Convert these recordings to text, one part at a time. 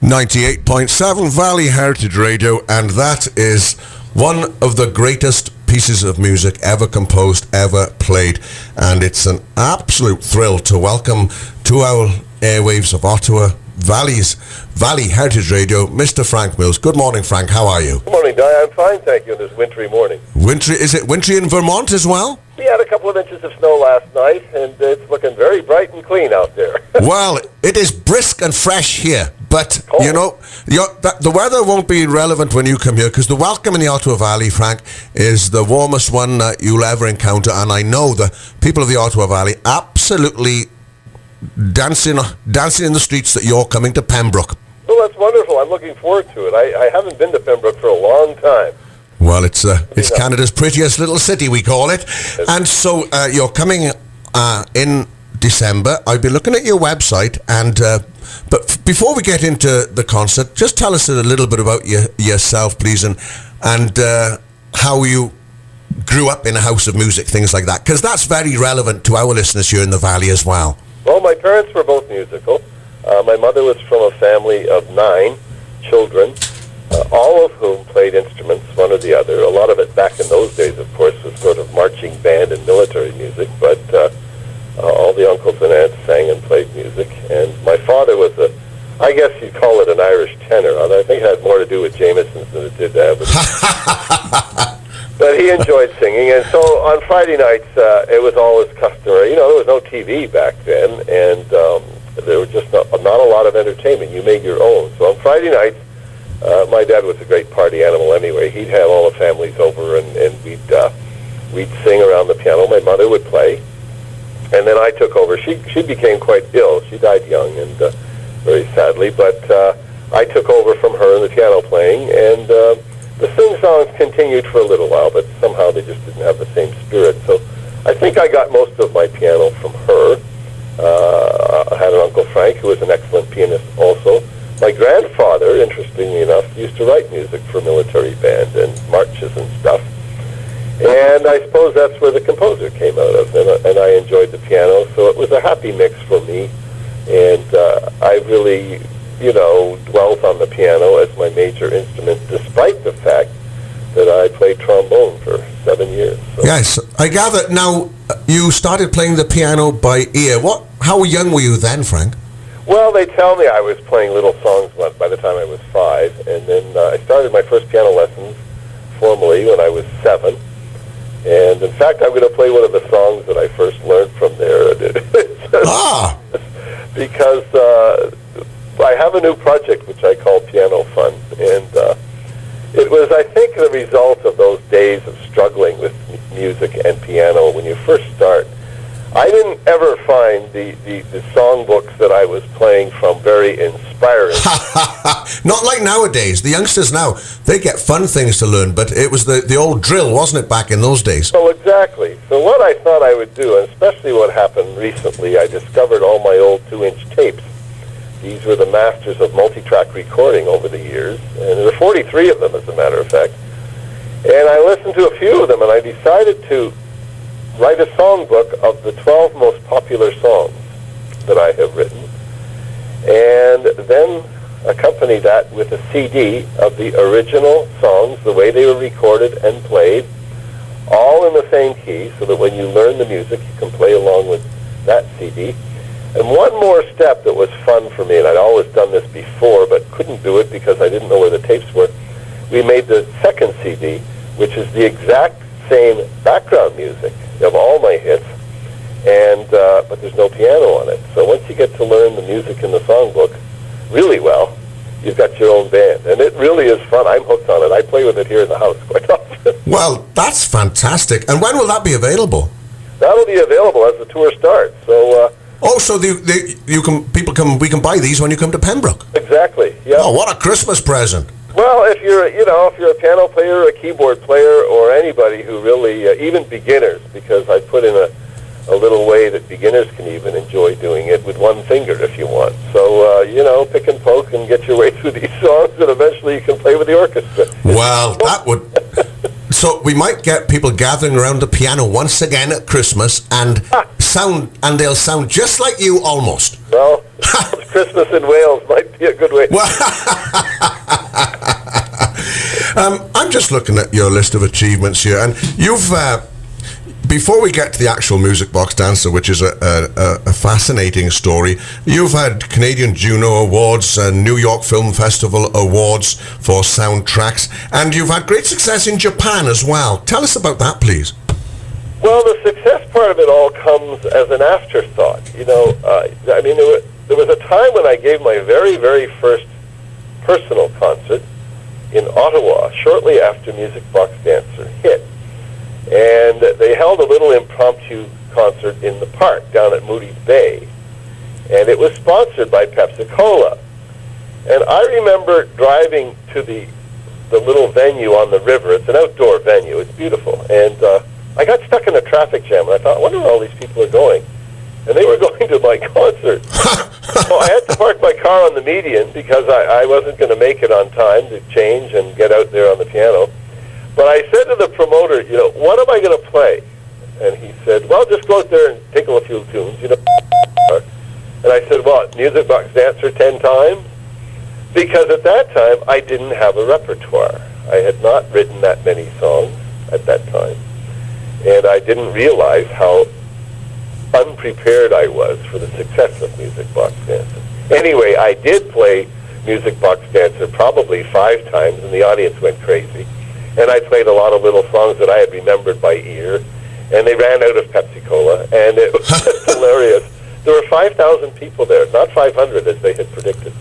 98.7 Valley Heritage Radio, and that is one of the greatest pieces of music ever composed, ever played, and it's an absolute thrill to welcome to our airwaves of Ottawa Valley Heritage Radio, Mr. Frank Mills. Good morning, Frank. How are you? Good morning, Di. I'm fine, thank you, on this wintry morning. Is it wintry in Vermont as well? We had a couple of inches of snow last night, and it's looking very bright and clean out there. Well, it is brisk and fresh here, but, cold. you know, the weather won't be relevant when you come here, because the welcome in the Ottawa Valley, Frank, is the warmest one that you'll ever encounter, and I know the people of the Ottawa Valley absolutely dancing in the streets that you're coming to Pembroke. Well, that's wonderful. I'm looking forward to it. I haven't been to Pembroke for a long time. Well, it's Canada's prettiest little city, we call it. And so you're coming in December. I'll be looking at your website, and but before we get into the concert, just tell us a little bit about yourself, please, and how you grew up in a house of music, things like that, because that's very relevant to our listeners here in the Valley as well. Well, my parents were both musical. My mother was from a family of 9 children, all of whom played instruments, one or the other. A lot of it back in those days, of course, was sort of marching band and military music, but all the uncles and aunts sang and played music. And my father was I guess you'd call it an Irish tenor. I think it had more to do with Jameson's than it did but he enjoyed singing, and so on Friday nights, it was always customary. You know, there was no TV back then, and there was just not a lot of entertainment. You made your own. So on Friday nights, my dad was a great party animal anyway. He'd have all the families over, and we'd sing around the piano. My mother would play, and then I took over. She became quite ill. She died young, and very sadly, but I took over from her in the piano playing, and the sing-songs continued for a little while, but somehow they just didn't have the same spirit. So I think I got most of my piano from her. I had an Uncle Frank, who was an excellent pianist also. My grandfather, interestingly enough, used to write music for military band and marches and stuff. And I suppose that's where the composer came out of, and I enjoyed the piano. So it was a happy mix for me, and I really, dwelt on the piano as my major instrument, despite the fact that I played trombone for 7 years. So. Yes, I gather. Now, you started playing the piano by ear. How young were you then, Frank? Well, they tell me I was playing little songs by the time I was 5, and then I started my first piano lessons formally when I was 7. And in fact, I'm going to play one of the songs that I first learned from there. Because I have a new project which I call Piano Fun, and it was, I think, the result of those days of struggling with music and piano when you first start. I didn't ever find the songbooks that I was playing from very inspiring. Not like nowadays. The youngsters now, they get fun things to learn, but it was the old drill, wasn't it, back in those days? Well, exactly. So what I thought I would do, and especially what happened recently, I discovered all my old 2-inch tapes. These were the masters of multi-track recording over the years, and there were 43 of them, as a matter of fact. And I listened to a few of them, and I decided to write a songbook of the 12 most popular songs that I have written, and then accompany that with a CD of the original songs, the way they were recorded and played, all in the same key, so that when you learn the music, you can play along with that CD. And one more step that was fun for me, and I'd always done this before, but couldn't do it because I didn't know where the tapes were. We made the second CD, which is the exact same background music of all my hits, and but there's no piano on it. So once you get to learn the music in the songbook really well, you've got your own band, and it really is fun. I'm hooked on it. I play with it here in the house quite often. Well, that's fantastic. And when will that be available? That'll be available as the tour starts. So. So we can buy these when you come to Pembroke. Exactly. Yeah. Oh, what a Christmas present! Well, if you're a piano player, a keyboard player, or anybody who really, even beginners, because I put in a little way that beginners can even enjoy doing it with one finger if you want. So, pick and poke and get your way through these songs, and eventually you can play with the orchestra. Well, that would... So we might get people gathering around the piano once again at Christmas and they'll sound just like you almost. Well, Christmas in Wales might be a good way. I'm just looking at your list of achievements here, and you've. Before we get to the actual Music Box Dancer, which is a fascinating story, you've had Canadian Juno Awards, New York Film Festival Awards for soundtracks, and you've had great success in Japan as well. Tell us about that, please. Well, the success part of it all comes as an afterthought. You know, I mean, there was a time when I gave my very, very first personal concert in Ottawa shortly after Music Box Dancer hit. And they held a little impromptu concert in the park down at Moody's Bay. And it was sponsored by Pepsi-Cola. And I remember driving to the little venue on the river. It's an outdoor venue. It's beautiful. And I got stuck in a traffic jam. And I thought, I wonder where all these people are going. And they were going to my concert. So I had to park my car on the median because I wasn't going to make it on time to change and get out there on the piano. But I said to the promoter, you know, what am I going to play? And he said, well, just go out there and tinkle a few tunes, you know. And I said, what, Music Box Dancer 10 times? Because at that time, I didn't have a repertoire. I had not written that many songs at that time. And I didn't realize how unprepared I was for the success of Music Box Dancer. Anyway, I did play Music Box Dancer probably 5 times, and the audience went crazy. And I played a lot of little songs that I had remembered by ear, and they ran out of Pepsi-Cola, and it was hilarious. There were 5,000 people there, not 500 as they had predicted.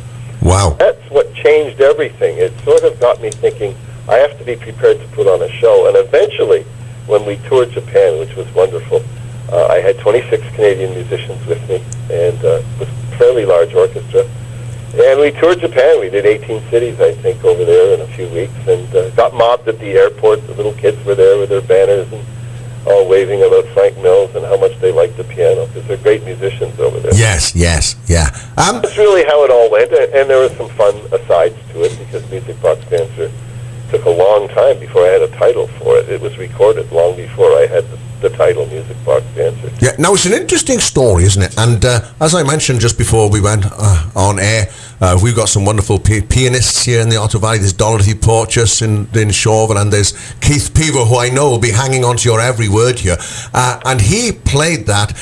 Wow. That's what changed everything. It sort of got me thinking, I have to be prepared to put on a show. And eventually, when we toured Japan, which was wonderful, I had 26 Canadian musicians with me, and it was a fairly large orchestra. And we toured Japan. We did 18 cities, I think, over there in a few weeks, and got mobbed at the airport. The little kids were there with their banners and all waving about Frank Mills and how much they liked the piano, because they're great musicians over there. Yes, yeah. That's really how it all went, and there was some fun asides to it, because Music Box Dancer took a long time before I had a title for it. It was recorded long before I had the title Music Box Dancer. Yeah, now it's an interesting story, isn't it? And as I mentioned just before we went on air, we've got some wonderful pianists here in the Ottawa Valley. There's Dorothy Porteous in Shawville, and there's Keith Peaver, who I know will be hanging on to your every word here. And he played that,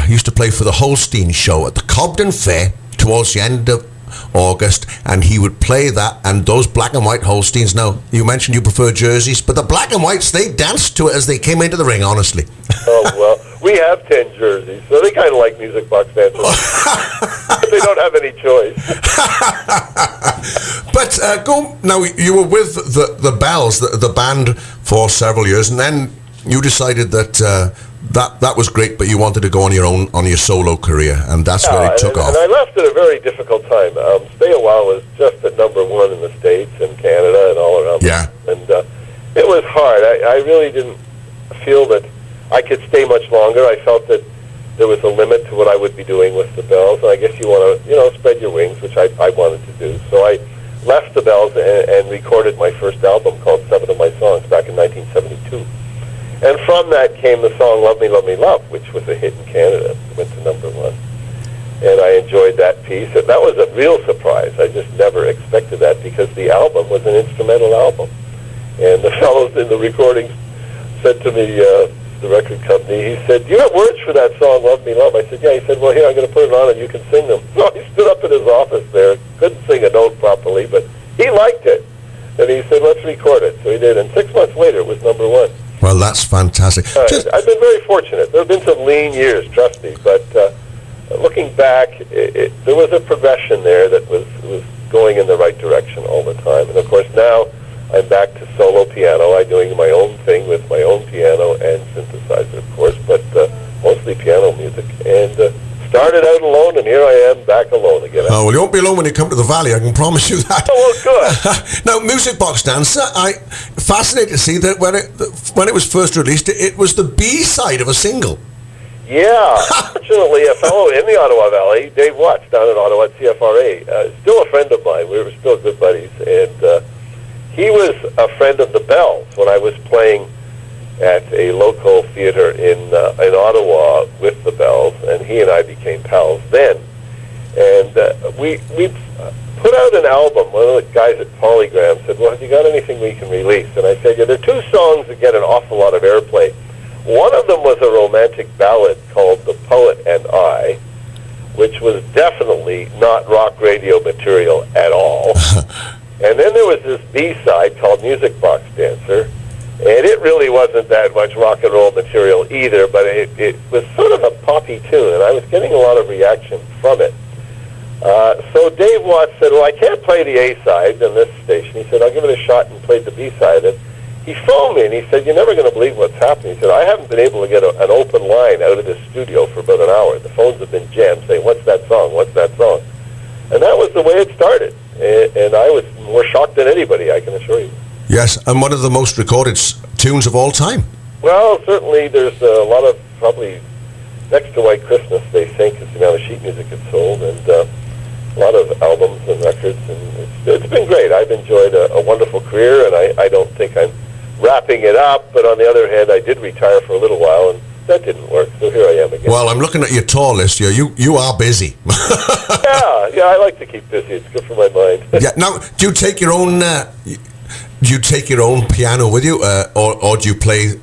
used to play for the Holstein show at the Cobden Fair towards the end of August, and he would play that, and those black and white Holsteins. Now, you mentioned you prefer jerseys, but the black and whites, they danced to it as they came into the ring, honestly. Oh, well, we have 10 jerseys, so they kind of like Music Box Dancer. They don't have any choice. But now, you were with the Bells, the band, for several years, and then you decided that that was great, but you wanted to go on your solo career, and that's where it took off. And I left at a very difficult time. Stay a While was just at #1 in the States and Canada and all around. Yeah. And it was hard. I really didn't feel that I could stay much longer. I felt that there was a limit to what I would be doing with the Bells, and I guess you want to, spread your wings, which I wanted to do. So I left the Bells and recorded my first album called 7 of My Songs back in 1972. And from that came the song Love Me, Love Me, Love, which was a hit in Canada. It went to #1. And I enjoyed that piece. And that was a real surprise. I just never expected that, because the album was an instrumental album. And the fellows in the recordings said to me, the record company, he said, do you have words for that song, Love Me, Love? I said, yeah. He said, well, here, I'm going to put it on and you can sing them. So he stood up in his office there, couldn't sing a note properly, but he liked it. And he said, let's record it. So he did. And 6 months later, it was #1. Well, that's fantastic. I've been very fortunate. There have been some lean years, trust me, but looking back, there was a progression there that was going in the right direction all the time. And of course, now I'm back to solo piano. I'm doing my own thing with my own piano and synthesizer, of course, but mostly piano music. And started out alone, and here I am back alone again. Oh, well, you won't be alone when you come to the Valley, I can promise you that. Oh, well, good. Now, Music Box Dancer, fascinated to see that when it was first released, it was the B-side of a single. Yeah. Fortunately, a fellow in the Ottawa Valley, Dave Watts, down in Ottawa at CFRA, still a friend of mine. We were still good buddies, and he was a friend of the Bells when I was playing at a local theater in Ottawa with the Bells, and he and I became pals then. And we put one of the guys at Polygram said, well, have you got anything we can release? And I said, yeah, there are two songs that get an awful lot of airplay. One of them was a romantic ballad called The Poet and I, which was definitely not rock radio material at all. And then there was this B-side called Music Box Dancer, and it really wasn't that much rock and roll material either, but it was sort of a poppy tune, and I was getting a lot of reaction from it. So Dave Watts said, well, I can't play the A-side on this station. He said, I'll give it a shot, and played the B-side. And he phoned me, and he said, you're never going to believe what's happening. He said, I haven't been able to get an open line out of this studio for about an hour. The phones have been jammed saying, what's that song, what's that song? And that was the way it started. And I was more shocked than anybody, I can assure you. Yes, and one of the most recorded tunes of all time. Well, certainly there's a lot of, probably next to White Christmas, they think, is the amount of sheet music it's sold, and a lot of albums and records, and it's been great. I've enjoyed a wonderful career, and I don't think I'm wrapping it up, but on the other hand, I did retire for a little while, and that didn't work, so here I am again. Well, I'm looking at your tour list here. You are busy. yeah, I like to keep busy. It's good for my mind. Yeah. Now, do you take your own? Do you take your own piano with you, or do you play?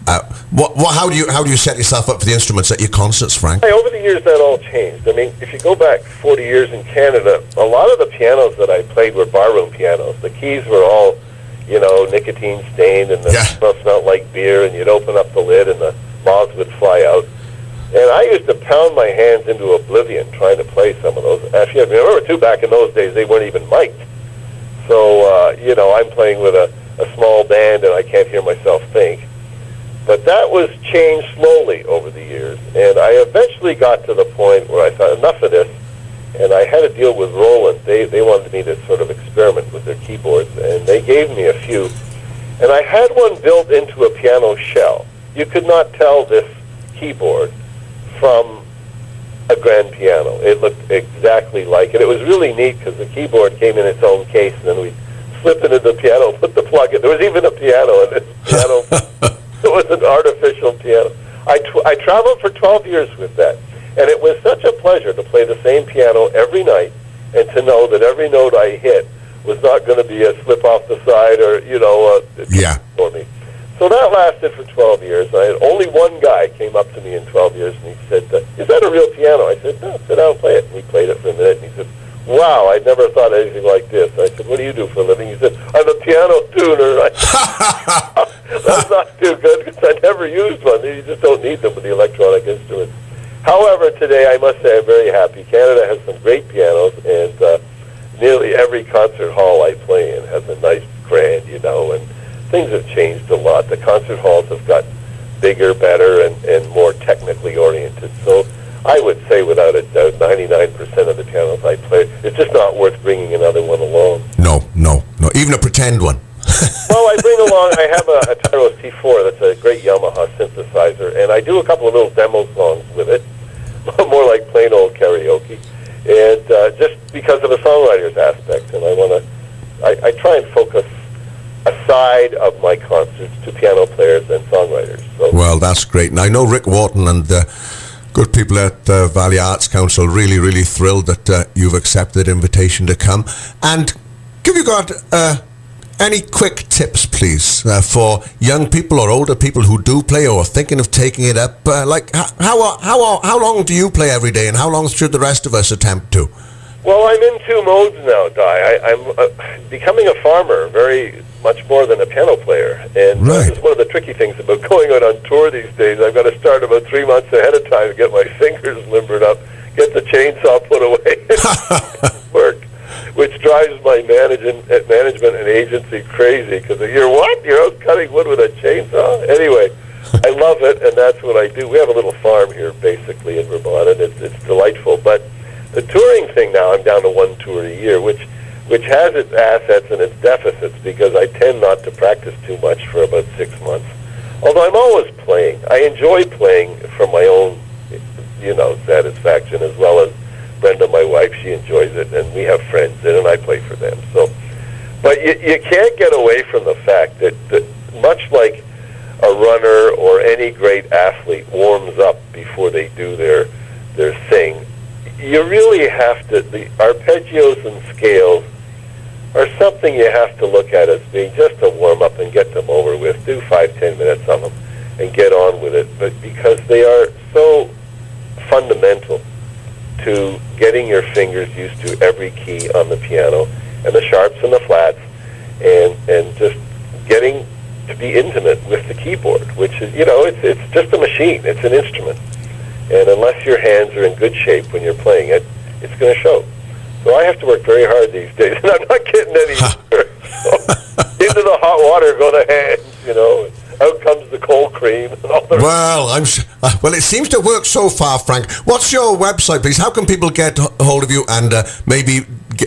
How do you set yourself up for the instruments at your concerts, Frank? Hey, over the years, that all changed. I mean, if you go back 40 years in Canada, a lot of the pianos that I played were barroom pianos. The keys were all, nicotine stained, and the smelled like beer, and you'd open up the lid, and the moths would fly out. And I used to pound my hands into oblivion trying to play some of those. Actually, I remember, too, back in those days, they weren't even mic'd. So, I'm playing with a small band, and I can't hear myself think. But that was changed slowly over the years, and I eventually got to the point where I thought, enough of this, and I had a deal with Roland. They wanted me to sort of experiment with their keyboards, and they gave me a few. And I had one built into a piano shell. You could not tell this keyboard from a grand piano. It looked exactly like it. It was really neat because the keyboard came in its own case, and then we slipped it into the piano, put the plug in. There was even a piano in this piano. It was an artificial piano. I traveled for 12 years with that, and it was such a pleasure to play the same piano every night and to know that every note I hit was not going to be a slip off the side or, for me. So that lasted for 12 years. I had only one guy came up to me in 12 years, and he said, is that a real piano? I said, no, sit down and play it. And we played it for a minute, and he said, wow, I'd never thought anything like this. I said, what do you do for a living? He said, I'm a piano tuner. That's not too good because I never used one. You just don't need them with the electronic instruments. However, today I must say I'm very happy. Canada has some great pianos, and nearly every concert hall I play in has a nice grand, and things have changed a lot. The concert halls have got bigger, better, and more technically oriented. So I would say without a doubt 99% of the pianos I play, it's just not worth bringing another one along. No. Even a pretend one. Well, I bring along, I have a Tyros T4 that's a great Yamaha synthesizer, and I do a couple of little demo songs with it, more like plain old karaoke, and just because of a songwriter's aspect, and I try and focus a side of my concerts to piano players and songwriters. So. Well, that's great. And I know Rick Wharton and good people at the Valley Arts Council really, really thrilled that you've accepted the invitation to come. And have you got any quick tips, please, for young people or older people who do play or are thinking of taking it up? How long do you play every day, and how long should the rest of us attempt to? Well, I'm in two modes now, Di. I'm becoming a farmer very much more than a piano player. And this is one of the tricky things about going out on tour these days. I've got to start about 3 months ahead of time to get my fingers limbered up, get the chainsaw put away, and work, which drives my management and agency crazy because you're out cutting wood with a chainsaw? Anyway, I love it, and that's what I do. We have a little farm here, basically, in Vermont, and it's delightful. But the touring thing now, I'm down to one tour a year, which has its assets and its deficits because I tend not to practice too much for about 6 months. Although I'm always playing. I enjoy playing for my own, satisfaction, as well as Brenda, my wife. She enjoys it, and we have friends in, and I play for them. So, but you can't get away from the fact that much like a runner or any great athlete warms up before they do their thing, you really have to, the arpeggios and scales something you have to look at as being just a warm-up and get them over with. Do 5-10 minutes on them and get on with it. But because they are so fundamental to getting your fingers used to every key on the piano, and the sharps and the flats, and just getting to be intimate with the keyboard, which is, it's just a machine. It's an instrument. And unless your hands are in good shape when you're playing it, it's going to show. So I have to work very hard these days, and I'm not getting any younger. So into the hot water go the hands, out comes the cold cream and all the Well, well, it seems to work so far, Frank. What's your website, please? How can people get hold of you and maybe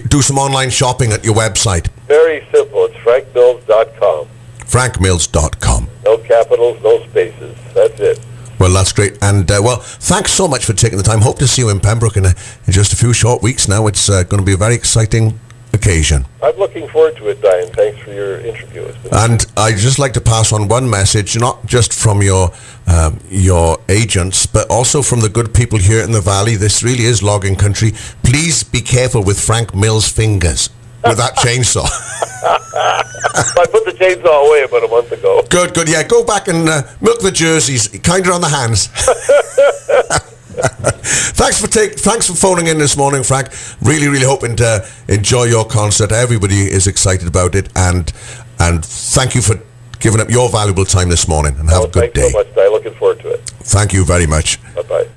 do some online shopping at your website? Very simple. It's frankmills.com. frankmills.com. No capitals, no spaces. That's it. Well, that's great. And, thanks so much for taking the time. Hope to see you in Pembroke in just a few short weeks now. It's going to be a very exciting occasion. I'm looking forward to it, Diane. Thanks for your interview. And I'd just like to pass on one message, not just from your agents, but also from the good people here in the valley. This really is logging country. Please be careful with Frank Mills' fingers with that chainsaw. I put the chainsaw away about a month ago. Good. Yeah, go back and milk the jerseys. Kinder on the hands. Thanks for phoning in this morning, Frank. Really hoping to enjoy your concert. Everybody is excited about it, and thank you for giving up your valuable time this morning. And have a good day. Thanks so much, Di. Looking forward to it. Thank you very much. Bye-bye.